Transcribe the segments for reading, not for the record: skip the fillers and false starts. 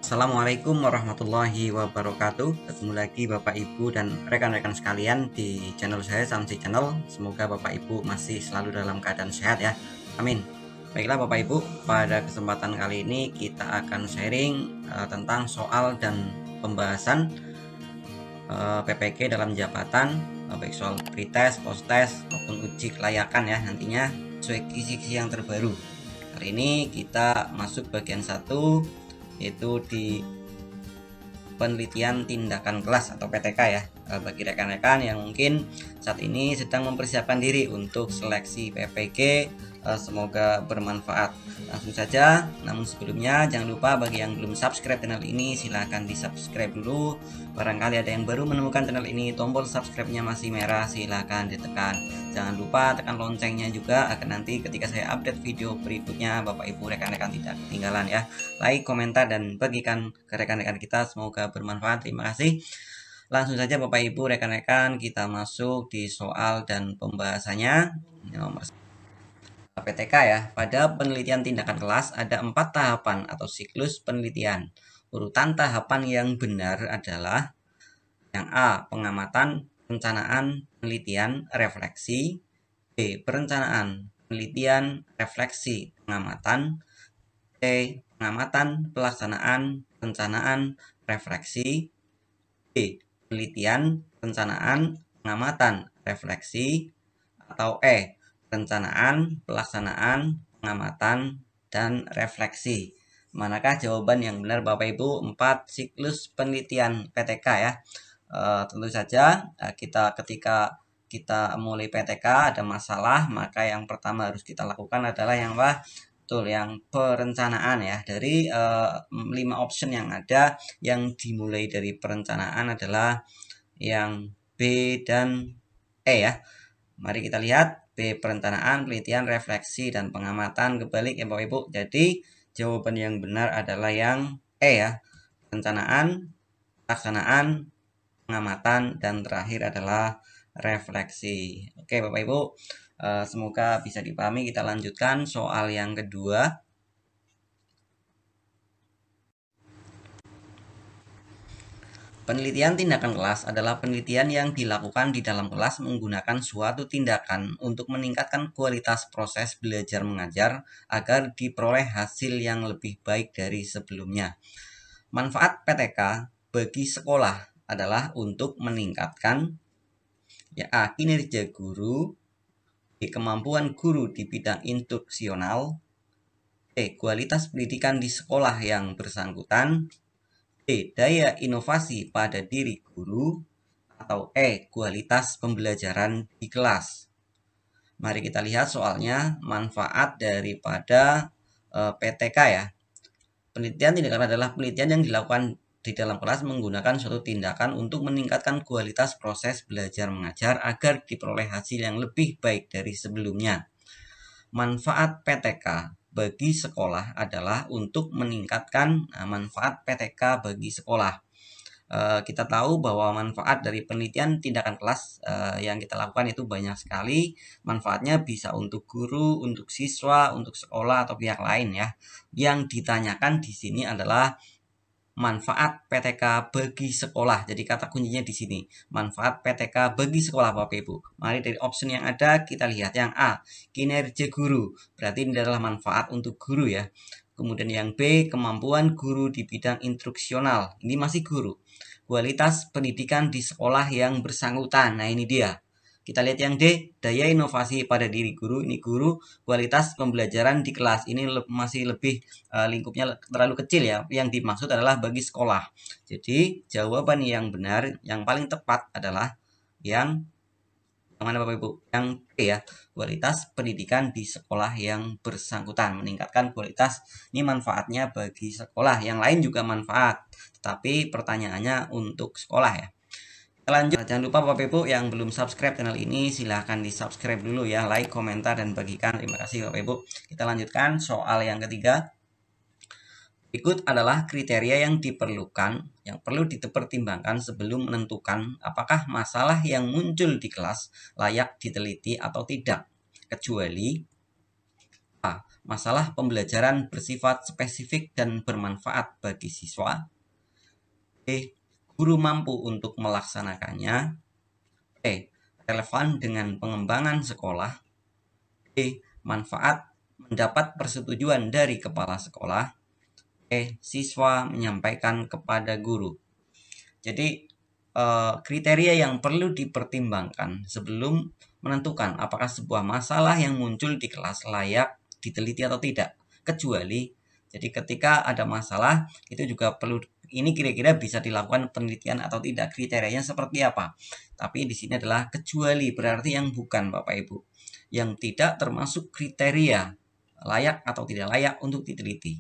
Assalamualaikum warahmatullahi wabarakatuh. Ketemu lagi Bapak Ibu dan rekan-rekan sekalian di channel saya, Samsi Channel. Semoga Bapak Ibu masih selalu dalam keadaan sehat ya. Amin. Baiklah Bapak Ibu, pada kesempatan kali ini kita akan sharing tentang soal dan pembahasan PPG dalam jabatan, baik soal pretest, post-test maupun uji kelayakan ya nantinya sesuai kisi-kisi yang terbaru. Hari ini kita masuk bagian 1, yaitu di penelitian tindakan kelas atau PTK ya. Bagi rekan-rekan yang mungkin saat ini sedang mempersiapkan diri untuk seleksi PPG, semoga bermanfaat. Langsung saja, namun sebelumnya jangan lupa bagi yang belum subscribe channel ini silahkan di subscribe dulu. Barangkali ada yang baru menemukan channel ini, tombol subscribe-nya masih merah, silahkan ditekan. Jangan lupa tekan loncengnya juga agar nanti ketika saya update video berikutnya Bapak Ibu rekan-rekan tidak ketinggalan ya. Like, komentar, dan bagikan ke rekan-rekan kita, semoga bermanfaat. Terima kasih. Langsung saja Bapak Ibu rekan-rekan, kita masuk di soal dan pembahasannya. Nomor PTK ya. Pada penelitian tindakan kelas ada 4 tahapan atau siklus penelitian. Urutan tahapan yang benar adalah yang A, pengamatan, perencanaan, penelitian, refleksi. B, perencanaan, penelitian, refleksi, pengamatan. C, pengamatan, pelaksanaan, perencanaan, refleksi. D, penelitian, perencanaan, pengamatan, refleksi. Atau E, perencanaan, pelaksanaan, pengamatan, dan refleksi. Manakah jawaban yang benar Bapak Ibu? 4 siklus penelitian PTK ya. Tentu saja ketika kita mulai PTK ada masalah, maka yang pertama harus kita lakukan adalah yang yang perencanaan ya. Dari 5 option yang ada, yang dimulai dari perencanaan adalah yang B dan E ya. Mari kita lihat B, perencanaan, penelitian, refleksi, dan pengamatan. Kebalik ya Bapak Ibu. Jadi jawaban yang benar adalah yang E ya. Perencanaan, pelaksanaan, pengamatan, dan terakhir adalah refleksi. Oke Bapak Ibu, semoga bisa dipahami. Kita lanjutkan soal yang kedua. Penelitian tindakan kelas adalah penelitian yang dilakukan di dalam kelas menggunakan suatu tindakan untuk meningkatkan kualitas proses belajar mengajar agar diperoleh hasil yang lebih baik dari sebelumnya. Manfaat PTK bagi sekolah adalah untuk meningkatkan A, kinerja guru, B, kemampuan guru di bidang instruksional, C, kualitas pendidikan di sekolah yang bersangkutan, D, daya inovasi pada diri guru, atau E, kualitas pembelajaran di kelas. Mari kita lihat soalnya. Manfaat daripada PTK ya. Penelitian tindakan adalah penelitian yang dilakukan di dalam kelas menggunakan suatu tindakan untuk meningkatkan kualitas proses belajar mengajar agar diperoleh hasil yang lebih baik dari sebelumnya. Manfaat PTK bagi sekolah adalah untuk meningkatkan manfaat PTK bagi sekolah. Kita tahu bahwa manfaat dari penelitian tindakan kelas yang kita lakukan itu banyak sekali. Manfaatnya bisa untuk guru, untuk siswa, untuk sekolah, atau pihak lain ya. Yang ditanyakan di sini adalah manfaat PTK bagi sekolah. Jadi kata kuncinya di sini, manfaat PTK bagi sekolah Bapak Ibu. Mari dari option yang ada kita lihat yang A, kinerja guru. Berarti ini adalah manfaat untuk guru ya. Kemudian yang B, kemampuan guru di bidang instruksional. Ini masih guru. Kualitas pendidikan di sekolah yang bersangkutan. Nah ini dia. Kita lihat yang D, daya inovasi pada diri guru. Ini guru. Kualitas pembelajaran di kelas. Ini masih lebih lingkupnya terlalu kecil ya. Yang dimaksud adalah bagi sekolah. Jadi jawaban yang benar, yang paling tepat adalah yang mana Bapak Ibu? Yang B ya. Kualitas pendidikan di sekolah yang bersangkutan. Meningkatkan kualitas. Ini manfaatnya bagi sekolah. Yang lain juga manfaat. Tetapi pertanyaannya untuk sekolah ya. Lanjut, jangan lupa Bapak Ibu yang belum subscribe channel ini silahkan di subscribe dulu ya, like, komentar, dan bagikan. Terima kasih Bapak Ibu. Kita lanjutkan soal yang ketiga. Berikut adalah kriteria yang diperlukan, yang perlu dipertimbangkan sebelum menentukan apakah masalah yang muncul di kelas layak diteliti atau tidak, kecuali A, masalah pembelajaran bersifat spesifik dan bermanfaat bagi siswa. B. Guru mampu untuk melaksanakannya. C. Relevan dengan pengembangan sekolah. D. Manfaat mendapat persetujuan dari kepala sekolah. E. Siswa menyampaikan kepada guru. Jadi kriteria yang perlu dipertimbangkan sebelum menentukan apakah sebuah masalah yang muncul di kelas layak diteliti atau tidak. Kecuali, jadi ketika ada masalah itu juga perlu, ini kira-kira bisa dilakukan penelitian atau tidak, kriterianya seperti apa. Tapi di sini adalah kecuali, berarti yang bukan Bapak Ibu, yang tidak termasuk kriteria layak atau tidak layak untuk diteliti.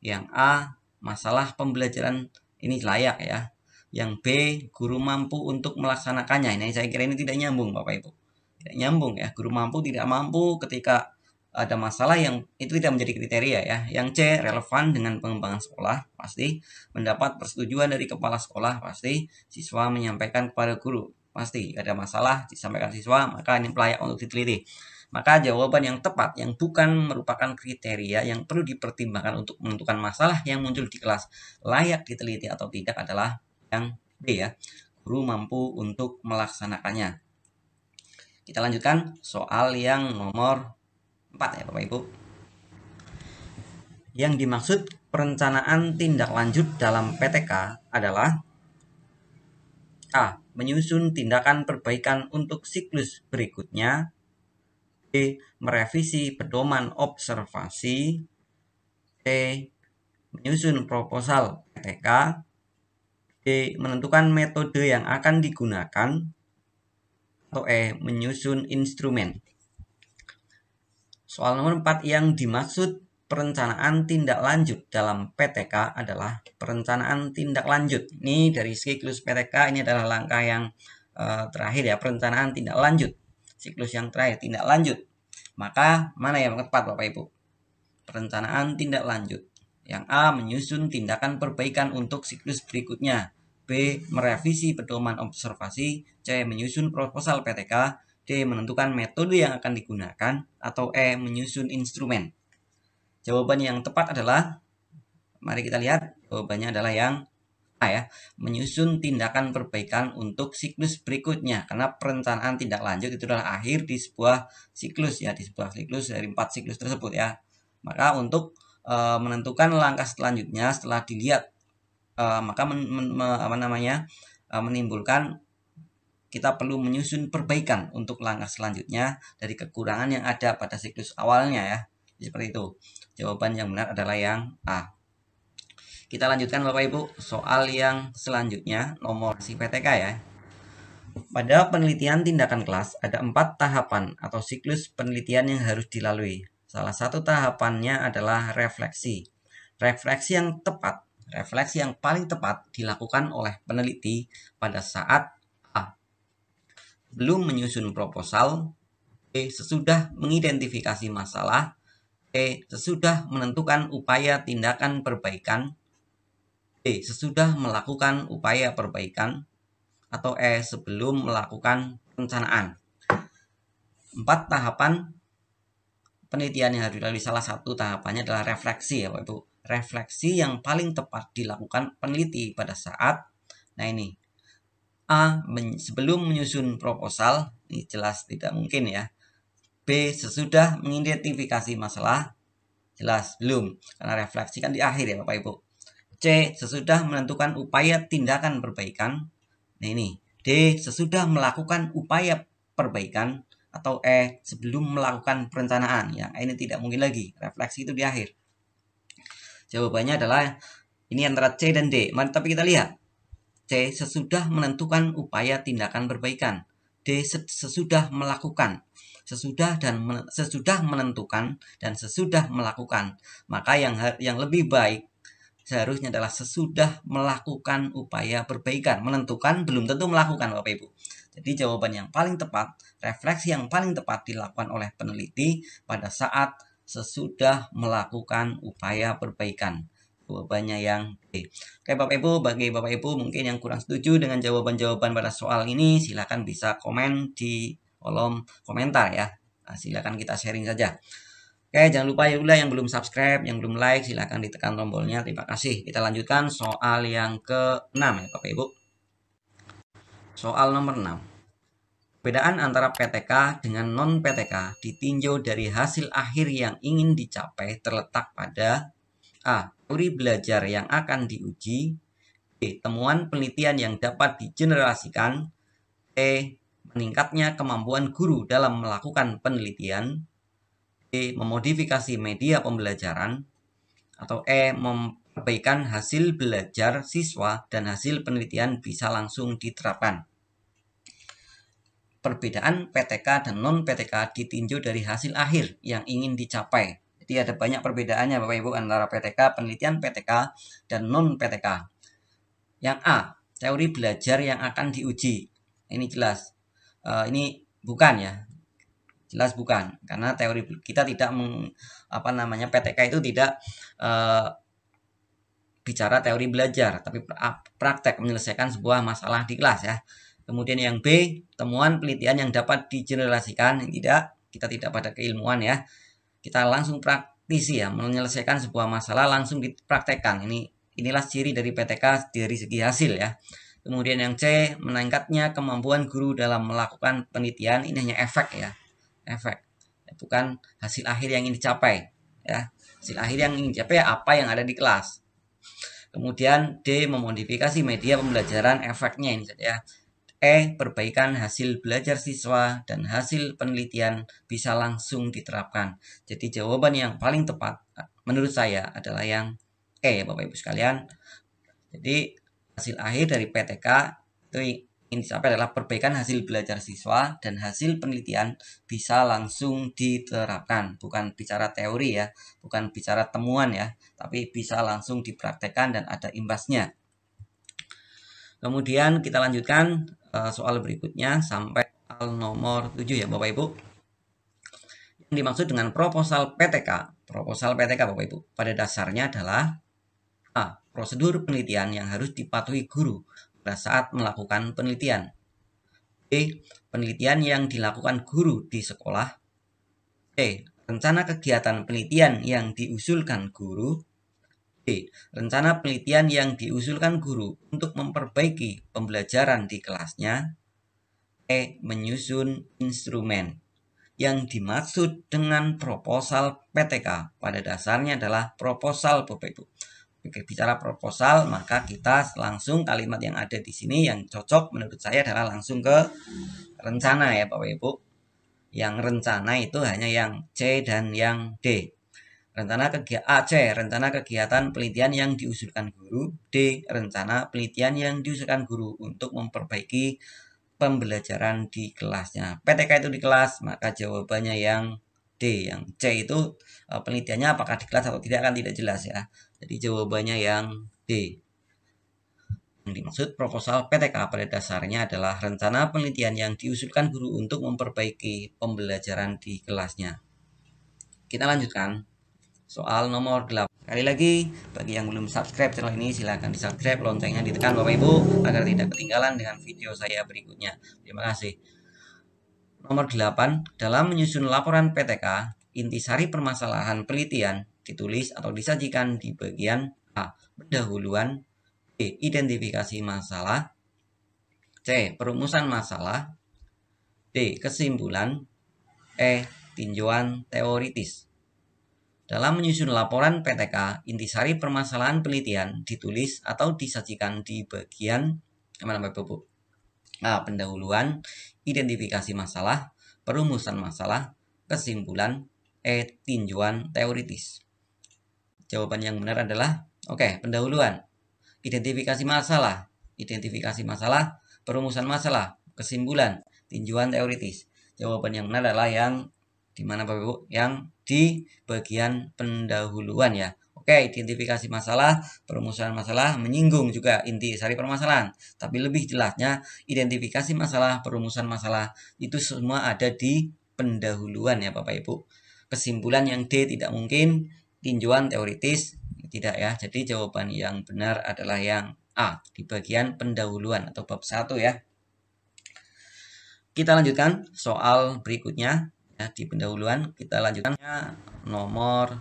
Yang A, masalah pembelajaran ini layak ya. Yang B, guru mampu untuk melaksanakannya. Ini saya kira ini tidak nyambung Bapak Ibu. Tidak nyambung ya. Guru mampu tidak mampu ketika ada masalah yang itu tidak menjadi kriteria ya. Yang C, relevan dengan pengembangan sekolah, pasti. Mendapat persetujuan dari kepala sekolah, pasti. Siswa menyampaikan kepada guru, pasti. Ada masalah disampaikan siswa, maka ini layak untuk diteliti. Maka jawaban yang tepat yang bukan merupakan kriteria yang perlu dipertimbangkan untuk menentukan masalah yang muncul di kelas layak diteliti atau tidak adalah yang B ya, guru mampu untuk melaksanakannya. Kita lanjutkan soal yang nomor 4 ya Bapak Ibu. Yang dimaksud perencanaan tindak lanjut dalam PTK adalah A. Menyusun tindakan perbaikan untuk siklus berikutnya. B. Merevisi pedoman observasi. C. Menyusun proposal PTK. D. Menentukan metode yang akan digunakan. Atau E. Menyusun instrumen. Soal nomor 4, yang dimaksud perencanaan tindak lanjut dalam PTK adalah perencanaan tindak lanjut. Ini dari siklus PTK, ini adalah langkah yang terakhir ya, perencanaan tindak lanjut. Siklus yang terakhir, tindak lanjut. Maka mana yang tepat Bapak Ibu? Perencanaan tindak lanjut. Yang A, menyusun tindakan perbaikan untuk siklus berikutnya. B. Merevisi pedoman observasi. C. Menyusun proposal PTK. D. Menentukan metode yang akan digunakan. Atau E. Menyusun instrumen. Jawaban yang tepat adalah, mari kita lihat, jawabannya adalah yang A ya, menyusun tindakan perbaikan untuk siklus berikutnya. Karena perencanaan tindak lanjut itu adalah akhir di sebuah siklus ya, di sebuah siklus dari 4 siklus tersebut ya. Maka untuk menentukan langkah selanjutnya setelah dilihat, maka menimbulkan kita perlu menyusun perbaikan untuk langkah selanjutnya dari kekurangan yang ada pada siklus awalnya ya. Seperti itu. Jawaban yang benar adalah yang A. Kita lanjutkan Bapak Ibu, soal yang selanjutnya, nomor si PTK ya. Pada penelitian tindakan kelas ada 4 tahapan atau siklus penelitian yang harus dilalui. Salah satu tahapannya adalah refleksi. Refleksi yang paling tepat dilakukan oleh peneliti pada saat A. Belum menyusun proposal. B. Sesudah mengidentifikasi masalah. C. Sesudah menentukan upaya tindakan perbaikan. D. Sesudah melakukan upaya perbaikan. Atau E. Sebelum melakukan perencanaan. 4 tahapan penelitian yang harus dilalui. Salah satu tahapannya adalah refleksi ya Bapak Ibu. Refleksi yang paling tepat dilakukan peneliti pada saat, nah ini, A. Sebelum menyusun proposal, ini jelas tidak mungkin ya. B. Sesudah mengidentifikasi masalah, jelas belum, karena refleksi kan di akhir ya Bapak Ibu. C. Sesudah menentukan upaya tindakan perbaikan. Nah ini. D. Sesudah melakukan upaya perbaikan. Atau E. Sebelum melakukan perencanaan. Yang ini tidak mungkin lagi, refleksi itu di akhir. Jawabannya adalah ini antara C dan D. Tapi kita lihat. C. Sesudah menentukan upaya tindakan perbaikan. D. Sesudah melakukan. Sesudah menentukan dan sesudah melakukan. Maka yang lebih baik seharusnya adalah sesudah melakukan upaya perbaikan. Menentukan belum tentu melakukan Bapak Ibu. Jadi jawaban yang paling tepat, refleksi yang paling tepat dilakukan oleh peneliti pada saat sesudah melakukan upaya perbaikan. Jawabannya yang D. Oke Bapak Ibu, bagi Bapak Ibu mungkin yang kurang setuju dengan jawaban-jawaban pada soal ini, silakan bisa komen di kolom komentar ya. Nah, silakan kita sharing saja. Oke, jangan lupa ya yang belum subscribe, yang belum like, silahkan ditekan tombolnya. Terima kasih. Kita lanjutkan soal yang ke-6 ya Bapak Ibu. Soal nomor 6. Perbedaan antara PTK dengan non-PTK ditinjau dari hasil akhir yang ingin dicapai terletak pada A. Teori belajar yang akan diuji, B. Temuan penelitian yang dapat digenerasikan, C. Meningkatnya kemampuan guru dalam melakukan penelitian, D. Memodifikasi media pembelajaran, atau E. Memperbaikan hasil belajar siswa dan hasil penelitian bisa langsung diterapkan. Perbedaan PTK dan non-PTK ditinjau dari hasil akhir yang ingin dicapai. Jadi ada banyak perbedaannya Bapak Ibu antara PTK, penelitian PTK, dan non-PTK. Yang A, teori belajar yang akan diuji. Ini jelas. Ini bukan ya. Jelas bukan. Karena teori kita tidak PTK itu tidak bicara teori belajar, tapi praktek menyelesaikan sebuah masalah di kelas ya. Kemudian yang B, temuan penelitian yang dapat digenerasikan. Tidak, kita tidak pada keilmuan ya. Kita langsung praktisi ya, menyelesaikan sebuah masalah langsung dipraktekkan. Inilah ciri dari PTK dari segi hasil ya. Kemudian yang C, meningkatnya kemampuan guru dalam melakukan penelitian. Ini hanya efek ya. Efek. Bukan hasil akhir yang ingin dicapai ya. Hasil akhir yang ingin dicapai apa yang ada di kelas. Kemudian D, memodifikasi media pembelajaran, efeknya ini saja. E, perbaikan hasil belajar siswa dan hasil penelitian bisa langsung diterapkan. Jadi jawaban yang paling tepat menurut saya adalah yang E ya Bapak Ibu sekalian. Jadi hasil akhir dari PTK itu ingin dicapai adalah perbaikan hasil belajar siswa dan hasil penelitian bisa langsung diterapkan. Bukan bicara teori ya, bukan bicara temuan ya, tapi bisa langsung dipraktekkan dan ada imbasnya. Kemudian kita lanjutkan soal berikutnya sampai soal nomor 7 ya Bapak Ibu. Yang dimaksud dengan proposal PTK. Proposal PTK Bapak Ibu pada dasarnya adalah A. Prosedur penelitian yang harus dipatuhi guru pada saat melakukan penelitian. B. Penelitian yang dilakukan guru di sekolah. C. Rencana kegiatan penelitian yang diusulkan guru. D. Rencana penelitian yang diusulkan guru untuk memperbaiki pembelajaran di kelasnya. E. Menyusun instrumen. Yang dimaksud dengan proposal PTK pada dasarnya adalah proposal Bapak Ibu. Bicara proposal, maka kita langsung kalimat yang ada di sini yang cocok menurut saya adalah langsung ke rencana ya Bapak Ibu. Yang rencana itu hanya yang C dan yang D. Rencana kegiatan penelitian yang diusulkan guru. D. Rencana penelitian yang diusulkan guru untuk memperbaiki pembelajaran di kelasnya. PTK itu di kelas, maka jawabannya yang D. Yang C itu penelitiannya apakah di kelas atau tidak kan tidak jelas ya. Jadi jawabannya yang D. Yang dimaksud proposal PTK pada dasarnya adalah rencana penelitian yang diusulkan guru untuk memperbaiki pembelajaran di kelasnya. Kita lanjutkan. Soal nomor 8. Sekali lagi, bagi yang belum subscribe channel ini, silahkan di subscribe, loncengnya ditekan Bapak Ibu, agar tidak ketinggalan dengan video saya berikutnya. Terima kasih. Nomor 8. Dalam menyusun laporan PTK, intisari permasalahan penelitian ditulis atau disajikan di bagian A. Pendahuluan, B. Identifikasi masalah, C. Perumusan masalah, D. Kesimpulan, E. Tinjauan teoritis. Dalam menyusun laporan PTK, intisari permasalahan penelitian ditulis atau disajikan di bagian A. Pendahuluan, identifikasi masalah, perumusan masalah, kesimpulan, E. Tinjauan teoritis. Jawaban yang benar adalah pendahuluan, identifikasi masalah, perumusan masalah, kesimpulan, tinjauan teoritis. Jawaban yang benar adalah yang di mana Bapak Ibu? Yang di bagian pendahuluan ya. Identifikasi masalah, perumusan masalah menyinggung juga intisari permasalahan. Tapi lebih jelasnya identifikasi masalah, perumusan masalah itu semua ada di pendahuluan ya Bapak Ibu. Kesimpulan yang D tidak mungkin, tinjauan teoritis tidak ya. Jadi jawaban yang benar adalah yang A di bagian pendahuluan atau bab 1 ya. Kita lanjutkan soal berikutnya. Ya, di pendahuluan kita lanjutkan nomor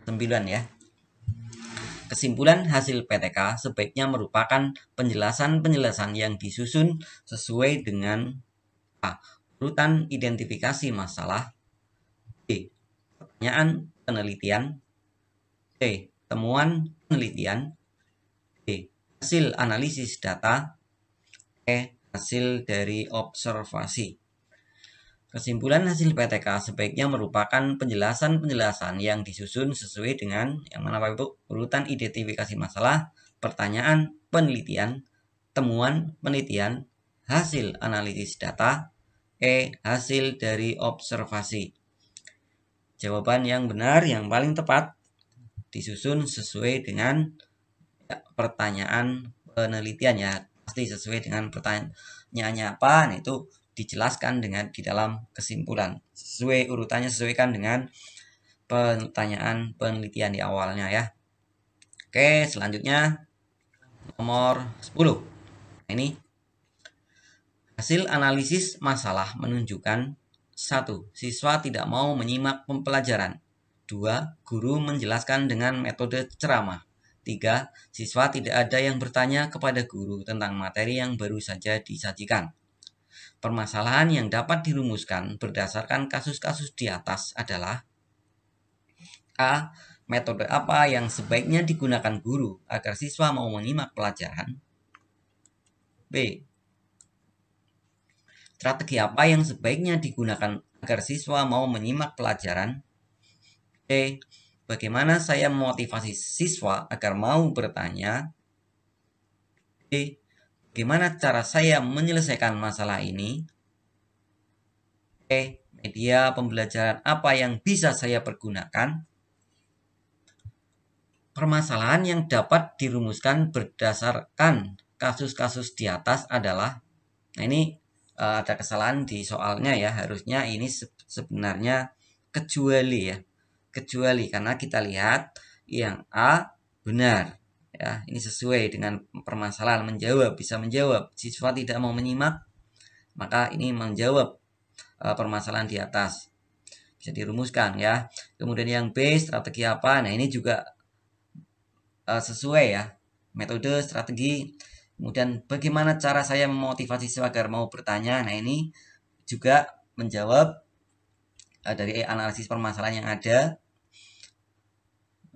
9 ya. Kesimpulan hasil PTK sebaiknya merupakan penjelasan-penjelasan yang disusun sesuai dengan A. Urutan identifikasi masalah, B. Pertanyaan penelitian, C. Temuan penelitian, D. Hasil analisis data, E. Hasil dari observasi. Kesimpulan hasil PTK sebaiknya merupakan penjelasan-penjelasan yang disusun sesuai dengan yang mana Bapak Ibu? Urutan identifikasi masalah, pertanyaan penelitian, temuan penelitian, hasil analisis data, E. Hasil dari observasi. Jawaban yang benar, yang paling tepat, disusun sesuai dengan pertanyaan penelitian ya. Pasti sesuai dengan pertanyaannya apa, nah itu dijelaskan dengan di dalam kesimpulan. Sesuai urutannya, sesuaikan dengan pertanyaan penelitian di awalnya ya. Oke, selanjutnya nomor 10. Ini hasil analisis masalah menunjukkan 1. Siswa tidak mau menyimak pembelajaran. 2. Guru menjelaskan dengan metode ceramah. 3. Siswa tidak ada yang bertanya kepada guru tentang materi yang baru saja disajikan. Permasalahan yang dapat dirumuskan berdasarkan kasus-kasus di atas adalah A. Metode apa yang sebaiknya digunakan guru agar siswa mau menyimak pelajaran? B. Strategi apa yang sebaiknya digunakan agar siswa mau menyimak pelajaran? C. Bagaimana saya memotivasi siswa agar mau bertanya? D. Bagaimana cara saya menyelesaikan masalah ini? E. Media pembelajaran apa yang bisa saya pergunakan? Permasalahan yang dapat dirumuskan berdasarkan kasus-kasus di atas adalah, nah ini ada kesalahan di soalnya ya, harusnya ini sebenarnya kecuali ya, kecuali karena kita lihat yang A benar ya, ini sesuai dengan permasalahan, menjawab, bisa menjawab. Siswa tidak mau menyimak, maka ini menjawab permasalahan di atas, bisa dirumuskan ya. Kemudian yang B, strategi apa? Nah ini juga sesuai ya, metode, strategi. Kemudian bagaimana cara saya memotivasi siswa agar mau bertanya? Nah ini juga menjawab dari analisis permasalahan yang ada.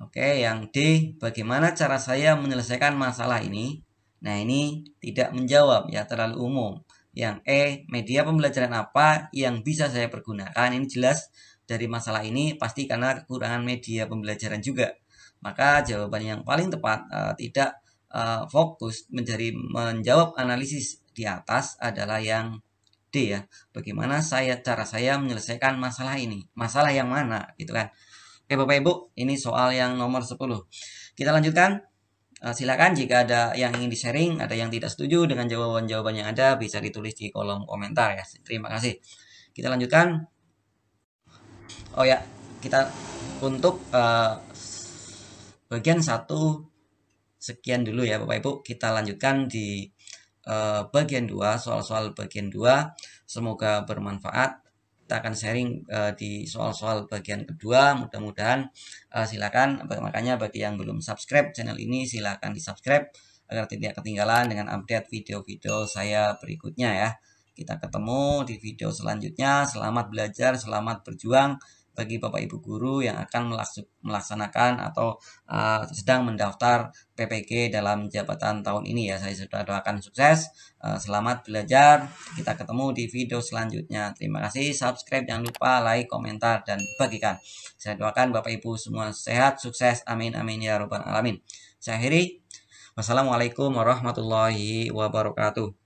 Oke, yang D, bagaimana cara saya menyelesaikan masalah ini? Nah ini tidak menjawab ya, terlalu umum. Yang E, media pembelajaran apa yang bisa saya pergunakan? Ini jelas dari masalah ini pasti karena kekurangan media pembelajaran juga. Maka jawaban yang paling tepat tidak fokus menjawab analisis di atas adalah yang D ya. Bagaimana cara saya menyelesaikan masalah ini? Masalah yang mana gitu kan? Oke Bapak Ibu, ini soal yang nomor 10. Kita lanjutkan. Silakan jika ada yang ingin di-sharing, ada yang tidak setuju dengan jawaban-jawaban yang ada, bisa ditulis di kolom komentar ya. Terima kasih. Kita lanjutkan. Oh ya, kita untuk bagian 1 sekian dulu ya Bapak Ibu. Kita lanjutkan di bagian 2, soal-soal bagian 2. Semoga bermanfaat. Kita akan sharing di soal-soal bagian kedua. Mudah-mudahan silakan, makanya bagi yang belum subscribe channel ini silakan di subscribe agar tidak ketinggalan dengan update video-video saya berikutnya ya. Kita ketemu di video selanjutnya. Selamat belajar, selamat berjuang bagi Bapak Ibu guru yang akan melaksanakan atau sedang mendaftar PPG dalam jabatan tahun ini ya. Saya sudah doakan sukses. Selamat belajar. Kita ketemu di video selanjutnya. Terima kasih. Subscribe, jangan lupa like, komentar, dan bagikan. Saya doakan Bapak Ibu semua sehat, sukses. Amin amin ya robbal alamin. Saya akhiri. Wassalamualaikum warahmatullahi wabarakatuh.